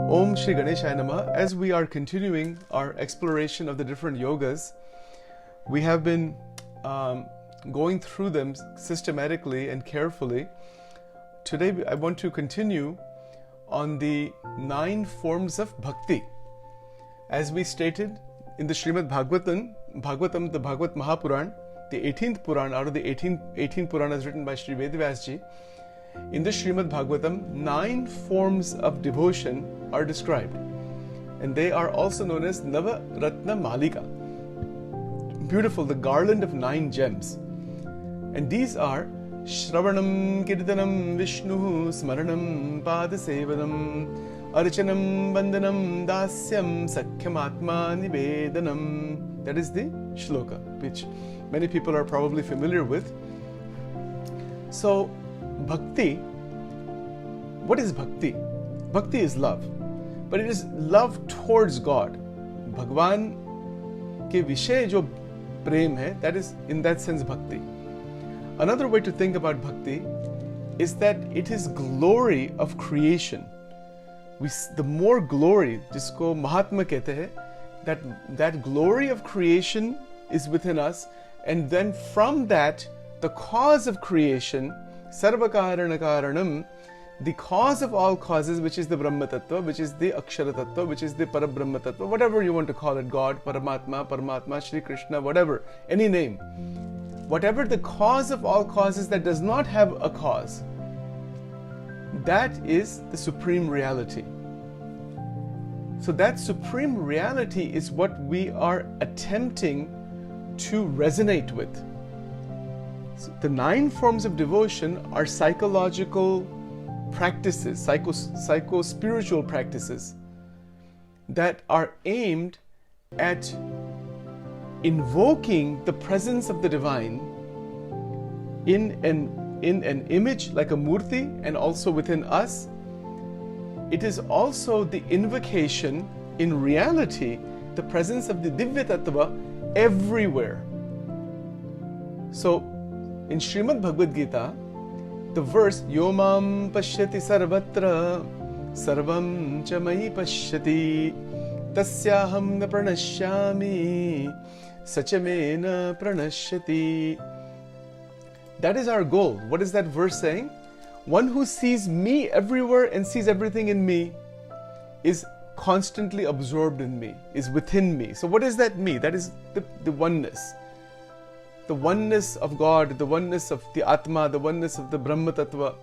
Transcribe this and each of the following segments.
Om Shri Ganeshaya Namaha. As we are continuing our exploration of the different yogas, we have been going through them systematically and carefully. Today I want to continue on the 9 forms of bhakti. As we stated in the Srimad Bhagavatam, the Bhagavad Mahapuran, the 18th Puran out of the 18 Puranas written by Sri Vedavyasji, in the Srimad Bhagavatam, 9 forms of devotion are described, and they are also known as Navaratna Malika. Beautiful, the garland of 9 gems. And these are Shravanam Kirtanam Vishnu Smaranam Padasevanam Archanam Vandanam Dasyam Sakhyamatma Nivedanam. That is the shloka, which many people are probably familiar with. So, Bhakti, what is Bhakti? Bhakti is love, but it is love towards God. Bhagwan ke vishay jo prem hai, that is in that sense Bhakti. Another way to think about Bhakti is that it is glory of creation. The more glory, jisko Mahatma kehte hai, that glory of creation is within us, and then from that, the cause of creation, Sarva Karana Karanam, the cause of all causes, which is the Brahma Tattva, which is the Akshara Tattva, which is the Parabrahma Tattva, whatever you want to call it, God, Paramatma, Shri Krishna, whatever, any name. Whatever the cause of all causes that does not have a cause, that is the supreme reality. So that supreme reality is what we are attempting to resonate with. So the 9 forms of devotion are psychological practices, psycho-spiritual practices that are aimed at invoking the presence of the divine in an image like a murti, and also within us. It is also the invocation in reality, the presence of the Divya Tattva everywhere. So in Srimad Bhagavad Gita, the verse Yomam Pashyati Sarvatra Sarvam Chamai Pashyati Tasyaham Na Pranashyami Sachamena Pranashyati. That is our goal. What is that verse saying? One who sees me everywhere and sees everything in me is constantly absorbed in me, is within me. So what is that me? That is the oneness. The oneness of God, the oneness of the Atma, the oneness of the Brahma Tattva,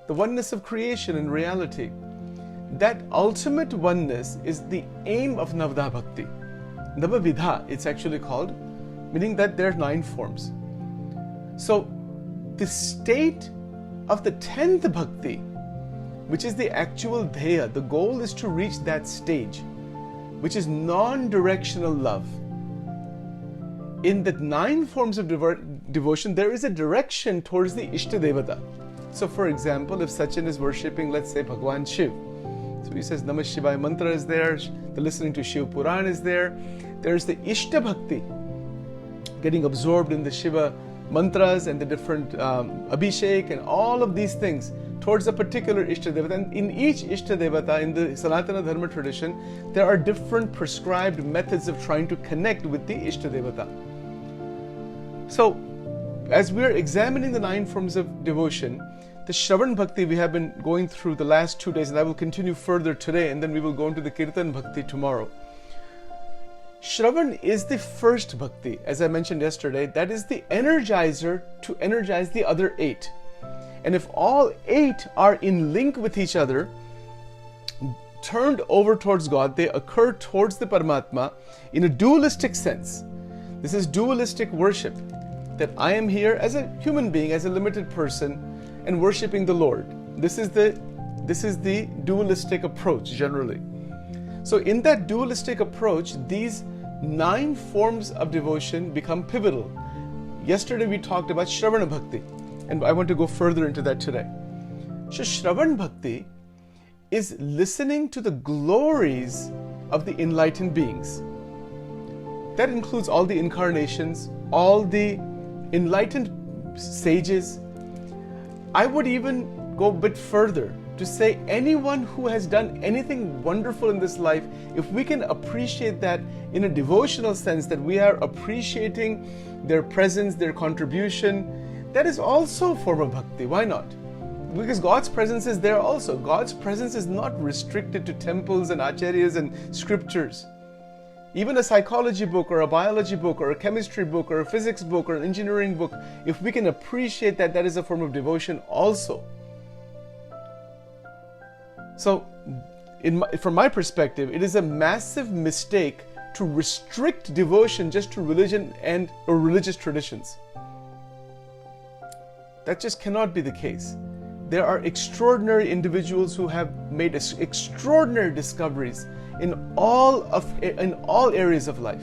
the oneness of creation and reality. That ultimate oneness is the aim of Navadha Bhakti. Navavidha, it's actually called, meaning that there are 9 forms. So, the state of the 10th Bhakti, which is the actual Dheya, the goal is to reach that stage, which is non-directional love. In the 9 forms of devotion, there is a direction towards the Ishta Devata. So for example, if Sachin is worshipping, let's say, Bhagwan Shiv, so he says Namah Shivaya mantra is there, the listening to Shiv Puran is there, there's the Ishta Bhakti, getting absorbed in the Shiva mantras and the different Abhishek and all of these things towards a particular Ishta Devata. And in each Ishta Devata, in the Sanatana Dharma tradition, there are different prescribed methods of trying to connect with the Ishta Devata. So, as we are examining the 9 forms of devotion, the Shravan Bhakti we have been going through the last 2 days, and I will continue further today, and then we will go into the Kirtan Bhakti tomorrow. Shravan is the first Bhakti, as I mentioned yesterday, that is the energizer to energize the other 8. And if all 8 are in link with each other, turned over towards God, they occur towards the Paramatma in a dualistic sense. This is dualistic worship, that I am here as a human being, as a limited person, and worshipping the Lord. This is the dualistic approach generally. So in that dualistic approach, these 9 forms of devotion become pivotal. Yesterday we talked about Shravana Bhakti, and I want to go further into that today. So Shravan Bhakti is listening to the glories of the enlightened beings. That includes all the incarnations, all the enlightened sages. I would even go a bit further to say anyone who has done anything wonderful in this life, if we can appreciate that in a devotional sense, that we are appreciating their presence, their contribution, that is also a form of bhakti. Why not? Because God's presence is there also. God's presence is not restricted to temples and acharyas and scriptures. Even a psychology book or a biology book or a chemistry book or a physics book or an engineering book, if we can appreciate that, that is a form of devotion also. So, from my perspective, it is a massive mistake to restrict devotion just to religion and or religious traditions. That just cannot be the case. There are extraordinary individuals who have made extraordinary discoveries in all areas of life.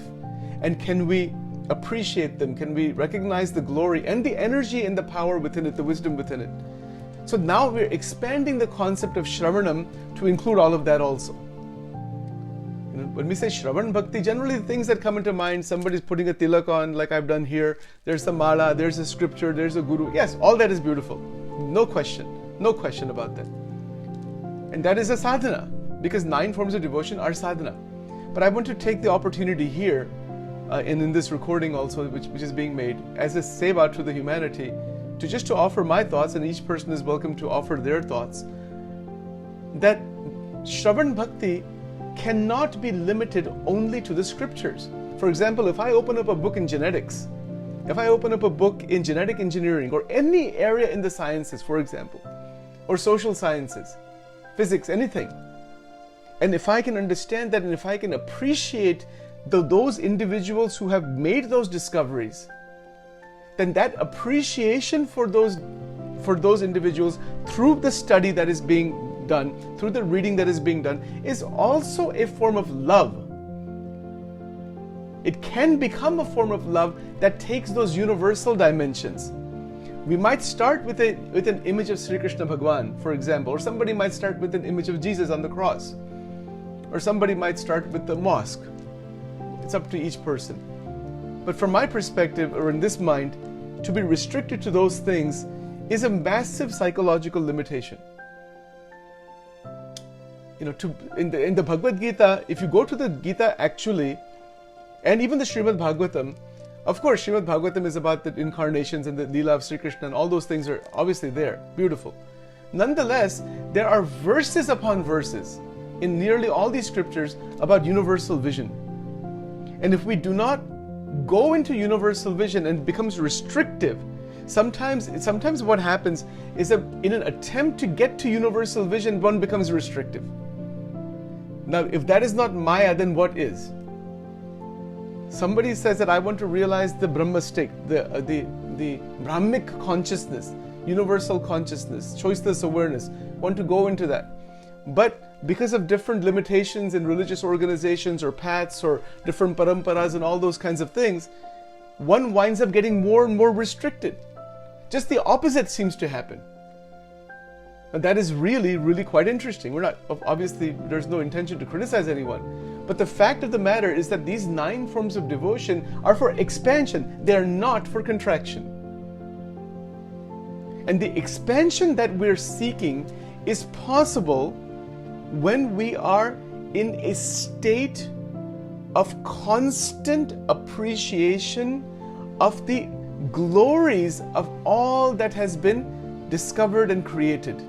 And can we appreciate them? Can we recognize the glory and the energy and the power within it, the wisdom within it? So now we're expanding the concept of Shravanam to include all of that also. When we say Shravan Bhakti, generally the things that come into mind, somebody's putting a tilak on like I've done here, there's a mala, there's a scripture, there's a guru. Yes, all that is beautiful. No question about that. And that is a sadhana, because 9 forms of devotion are sadhana. But I want to take the opportunity here, and in this recording also, which is being made, as a seva to the humanity, to offer my thoughts, and each person is welcome to offer their thoughts, that Shravan Bhakti cannot be limited only to the scriptures. For example, if I open up a book in genetics, if I open up a book in genetic engineering or any area in the sciences, for example, or social sciences, physics, anything, and if I can understand that and if I can appreciate those individuals who have made those discoveries, then that appreciation for those individuals through the study that is being done, through the reading that is being done, is also a form of love. It can become a form of love that takes those universal dimensions. We might start with an image of Sri Krishna Bhagwan, for example, or somebody might start with an image of Jesus on the cross, or somebody might start with the mosque. It's up to each person. But from my perspective, or in this mind, to be restricted to those things is a massive psychological limitation. In the Bhagavad Gita, if you go to the Gita actually, and even the Srimad Bhagavatam, of course, Srimad Bhagavatam is about the incarnations and the Leela of Sri Krishna, and all those things are obviously there, beautiful. Nonetheless, there are verses upon verses in nearly all these scriptures about universal vision. And if we do not go into universal vision and it becomes restrictive, sometimes what happens is that in an attempt to get to universal vision, one becomes restrictive. Now, if that is not Maya, then what is? Somebody says that I want to realize the Brahmastic, the Brahmic consciousness, universal consciousness, choiceless awareness, want to go into that. But because of different limitations in religious organizations or paths or different paramparas and all those kinds of things, one winds up getting more and more restricted. Just the opposite seems to happen. And that is really, really quite interesting. Obviously, there's no intention to criticize anyone. But the fact of the matter is that these 9 forms of devotion are for expansion. They are not for contraction. And the expansion that we're seeking is possible when we are in a state of constant appreciation of the glories of all that has been discovered and created.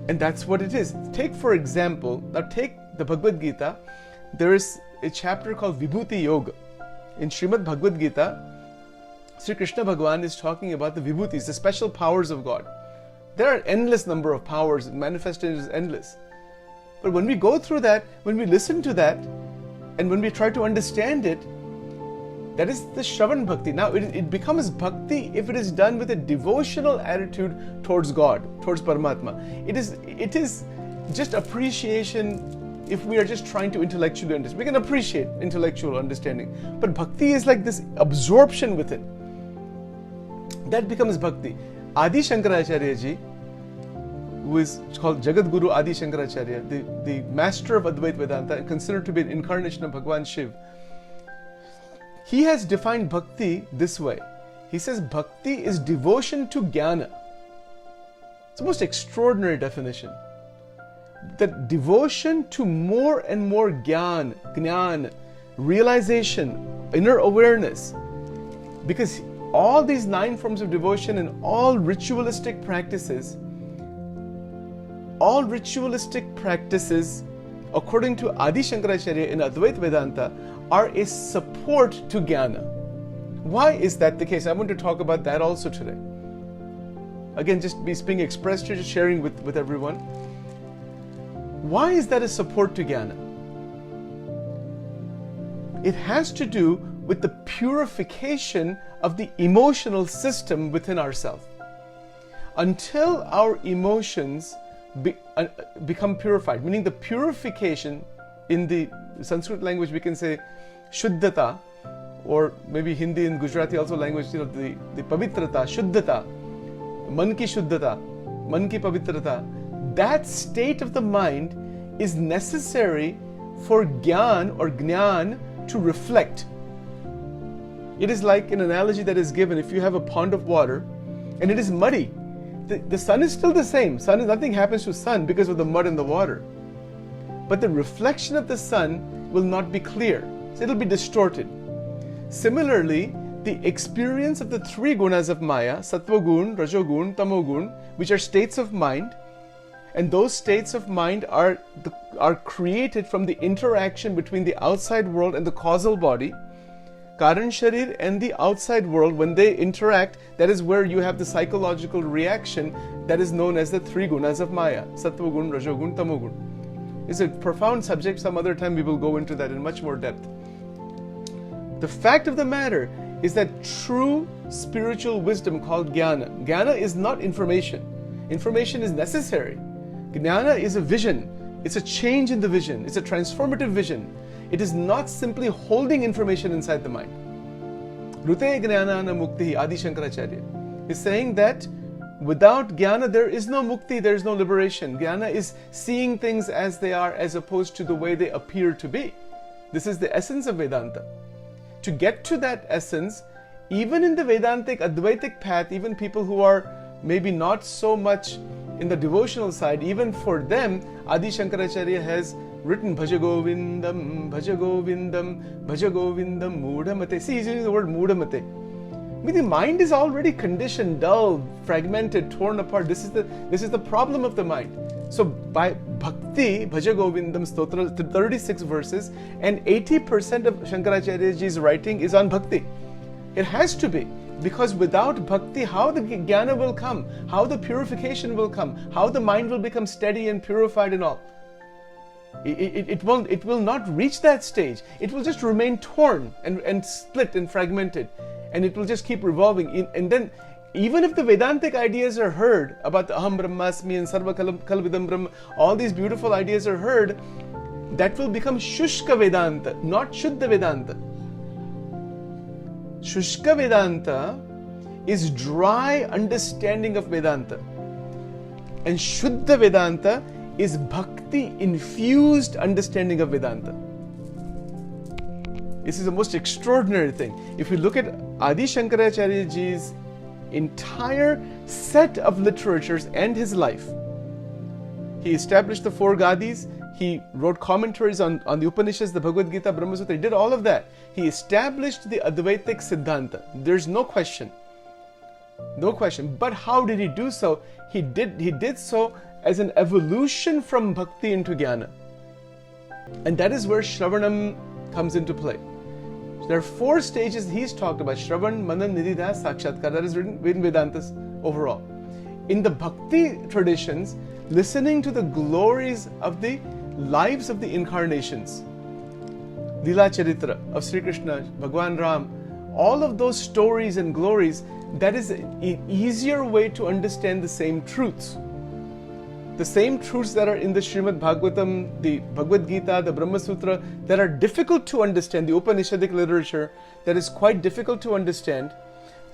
And that's what it is. Take, for example, now take the Bhagavad Gita. There is a chapter called Vibhuti Yoga. In Srimad Bhagavad Gita, Sri Krishna Bhagwan is talking about the Vibhutis, the special powers of God. There are an endless number of powers, manifested as endless. But when we go through that, when we listen to that, and when we try to understand it, that is the Shravan Bhakti. Now, it becomes Bhakti if it is done with a devotional attitude towards God, towards Paramatma. It is just appreciation if we are just trying to intellectually understand. We can appreciate intellectual understanding. But Bhakti is like this absorption with it. That becomes Bhakti. Adi Shankaracharya ji, who is called Jagat Guru Adi Shankaracharya, the master of Advaita Vedanta, and considered to be an incarnation of Bhagwan Shiv, he has defined Bhakti this way. He says Bhakti is devotion to Jnana. It's the most extraordinary definition. That devotion to more and more jnana, realization, inner awareness. Because all these 9 forms of devotion and all ritualistic practices, according to Adi Shankaracharya in Advaita Vedanta, are a support to jnana. Why is that the case? I want to talk about that also today. Again, just being expressed here, just sharing with everyone. Why is that a support to jnana? It has to do with the purification of the emotional system within ourselves. Until our emotions become purified, meaning the purification, in the Sanskrit language we can say shuddhata, or maybe Hindi and Gujarati also language, the pavitrata, shuddhata, man ki shuddhata, man ki pavitrata. That state of the mind is necessary for jnana or jnana to reflect. It is like an analogy that is given: if you have a pond of water and it is muddy, the sun is still the same. Nothing happens to sun because of the mud in the water. But the reflection of the sun will not be clear. So it'll be distorted. Similarly, the experience of the 3 gunas of Maya, Sattva gun, Rajo gun, Tamo gun, which are states of mind, and those states of mind are created from the interaction between the outside world and the causal body. Karan Sharir and the outside world, when they interact, that is where you have the psychological reaction that is known as the 3 gunas of Maya, Sattva gun, Rajo gun, Tamo gun. It's a profound subject. Some other time we will go into that in much more depth. The fact of the matter is that true spiritual wisdom called jnana. Jnana is not information. Information is necessary. Jnana is a vision. It's a change in the vision. It's a transformative vision. It is not simply holding information inside the mind. Rute jnanana mukti, Adi Shankaracharya is saying that without jnana there is no mukti, there is no liberation. Jnana is seeing things as they are, as opposed to the way they appear to be. This is the essence of Vedanta. To get to that essence, even in the Vedantic, Advaitic path, even people who are maybe not so much in the devotional side, even for them, Adi Shankaracharya has written Bhaja Govindam, Bhaja Govindam, Bhaja Govindam, Mudhamate. See, he's using the word Mudhamate. I mean, the mind is already conditioned, dull, fragmented, torn apart. This is the problem of the mind. So by bhakti, Bhaja Govindam Stotra, 36 verses, and 80% of Shankaracharyaji's writing is on bhakti. It has to be, because without bhakti, how the jnana will come, how the purification will come, how the mind will become steady and purified and all. It will not reach that stage. It will just remain torn and split and fragmented, and it will just keep revolving. And then, even if the Vedantic ideas are heard about the Aham Brahmasmi and Sarva Kalvidam Brahma, all these beautiful ideas are heard, that will become Shushka Vedanta, not Shuddha Vedanta. Shushka Vedanta is dry understanding of Vedanta, and Shuddha Vedanta is bhakti infused understanding of Vedanta. This is the most extraordinary thing. If you look at Adi Shankaracharyaji's entire set of literatures and his life, he established the 4 Gadis, he wrote commentaries on the Upanishads, the Bhagavad Gita, Brahma Sutra, he did all of that. He established the Advaitic Siddhanta. There's no question. No question. But how did he do so? He did so as an evolution from bhakti into jnana. And that is where Shravanam comes into play. There are 4 stages he's talked about: Shravan, Manan, Nididha, Sakshatkar. That is written in Vedantas overall. In the bhakti traditions, listening to the glories of the lives of the incarnations, Leela Charitra of Sri Krishna, Bhagwan Ram, all of those stories and glories, that is an easier way to understand the same truths. The same truths that are in the Srimad Bhagavatam, the Bhagavad Gita, the Brahma Sutra, that are difficult to understand, the Upanishadic literature that is quite difficult to understand,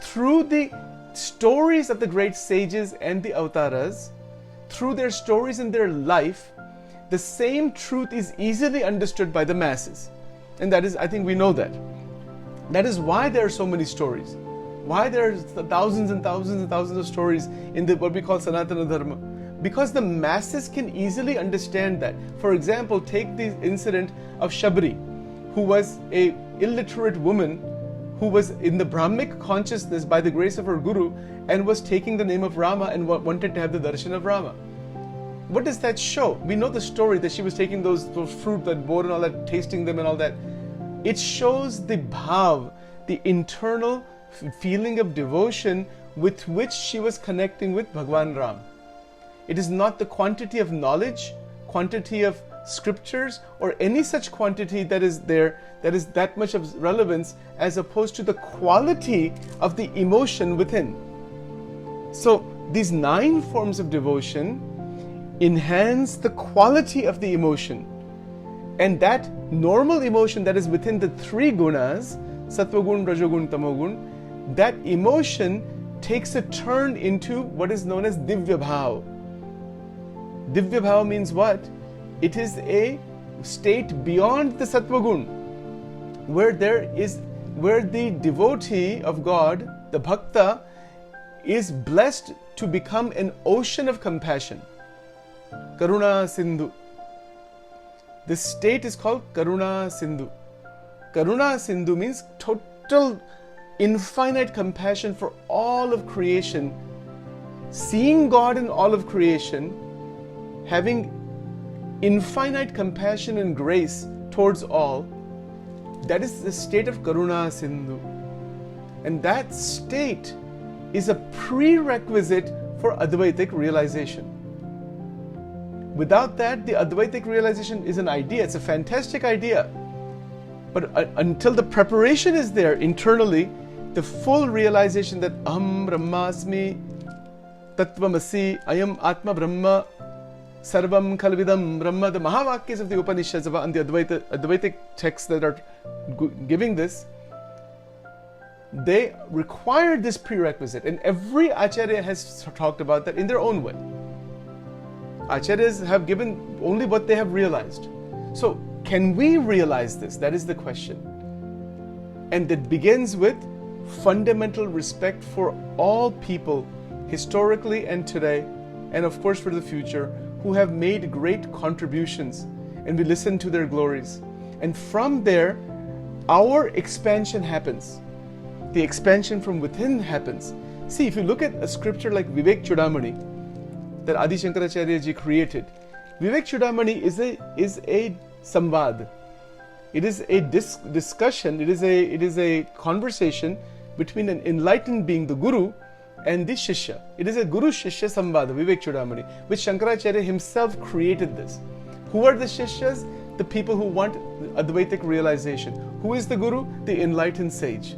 through the stories of the great sages and the avataras, through their stories and their life, the same truth is easily understood by the masses. And that is, I think we know that. That is why there are so many stories. Why there are thousands and thousands and thousands of stories in what we call Sanatana Dharma? Because the masses can easily understand that. For example, take the incident of Shabri, who was a illiterate woman who was in the Brahmic consciousness by the grace of her guru and was taking the name of Rama and wanted to have the darshan of Rama. What does that show? We know the story that she was taking those fruit that bore and all that, tasting them and all that. It shows the bhav, the internal feeling of devotion with which she was connecting with Bhagwan Ram. It is not the quantity of knowledge, quantity of scriptures, or any such quantity that is there that is that much of relevance, as opposed to the quality of the emotion within. So these 9 forms of devotion enhance the quality of the emotion, and that normal emotion that is within the 3 gunas, sattvagun, rajogun, tamogun, that emotion takes a turn into what is known as divya bhav. Divya bhav means what? It is a state beyond the sattvagun, where the devotee of God, the bhakta, is blessed to become an ocean of compassion. Karuna Sindhu. This state is called Karuna Sindhu. Karuna Sindhu means total, infinite compassion for all of creation, seeing God in all of creation, having infinite compassion and grace towards all. That is the state of Karuna Sindhu. And that state is a prerequisite for Advaitic realization. Without that, the Advaitic realization is an idea. It's a fantastic idea. But until the preparation is there internally, the full realization that Aham Brahmasmi Tattvamasi Ayam Atma Brahma Sarvam Kalvidam Brahma, the Mahavakyas of the Upanishads and the Advaitic texts that are giving this, they require this prerequisite, and every Acharya has talked about that in their own way. Acharyas have given only what they have realized. So, can we realize this? That is the question. And it begins with fundamental respect for all people, historically and today, and of course for the future, who have made great contributions, and we listen to their glories. And from there, our expansion happens. The expansion from within happens. See, if you look at a scripture like Vivek Chudamani that Adi Shankaracharya ji created, Vivek Chudamani is a samvad. It is a discussion. It is a conversation between an enlightened being, the Guru, and the Shishya. It is a Guru-Shishya Samvada, Vivek Chudamani, which Shankaracharya himself created this. Who are the Shishyas? The people who want Advaitic realization. Who is the Guru? The enlightened sage.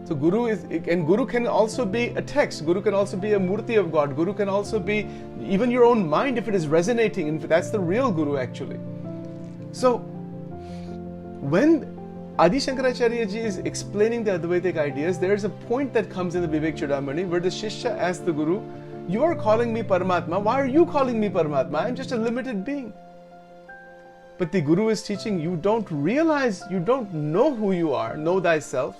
So Guru can also be a text. Guru can also be a murti of God. Guru can also be even your own mind if it is resonating, and that's the real Guru actually. So when Adi Shankaracharya ji is explaining the Advaitic ideas, there is a point that comes in the Vivek Chudamani where the Shishya asks the Guru, "You are calling me Paramatma. Why are you calling me Paramatma? I am just a limited being." But the Guru is teaching, you don't realize, you don't know who you are, know thyself.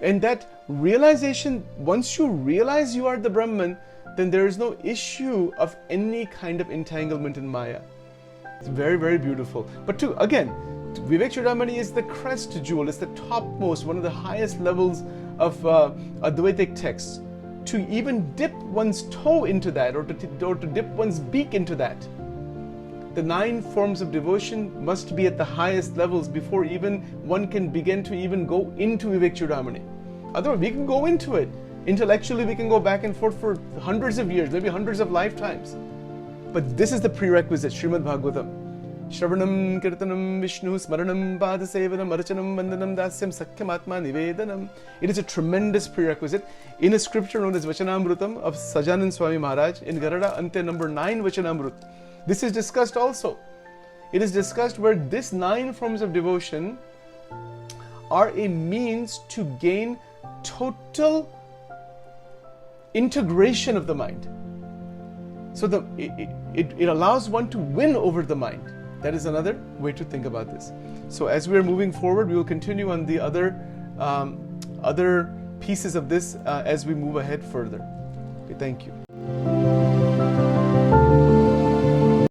And that realization, once you realize you are the Brahman, then there is no issue of any kind of entanglement in Maya. It's very, very beautiful. But again, Vivek Chudamani is the crest jewel, it's the topmost, one of the highest levels of Advaitic texts. To even dip one's toe into that, or to dip one's beak into that, the 9 forms of devotion must be at the highest levels before even one can begin to even go into Vivek Chudamani. Otherwise, we can go into it. Intellectually, we can go back and forth for hundreds of years, maybe hundreds of lifetimes. But this is the prerequisite, Srimad Bhagavatam. Shravanam Kirtanam Vishnu Smaranam Padasevanam Archanam Vandanam Dasyam Sakhyam Atma Nivedanam. It is a tremendous prerequisite. In a scripture known as Vachanamrutam of Sajanand Swami Maharaj, in Garada Ante number 9 Vachanamrut, this is discussed also. It is discussed where these 9 forms of devotion are a means to gain total integration of the mind. So it allows one to win over the mind. That is another way to think about this. So as we are moving forward, we will continue on the other other pieces of this as we move ahead further. Okay, thank you.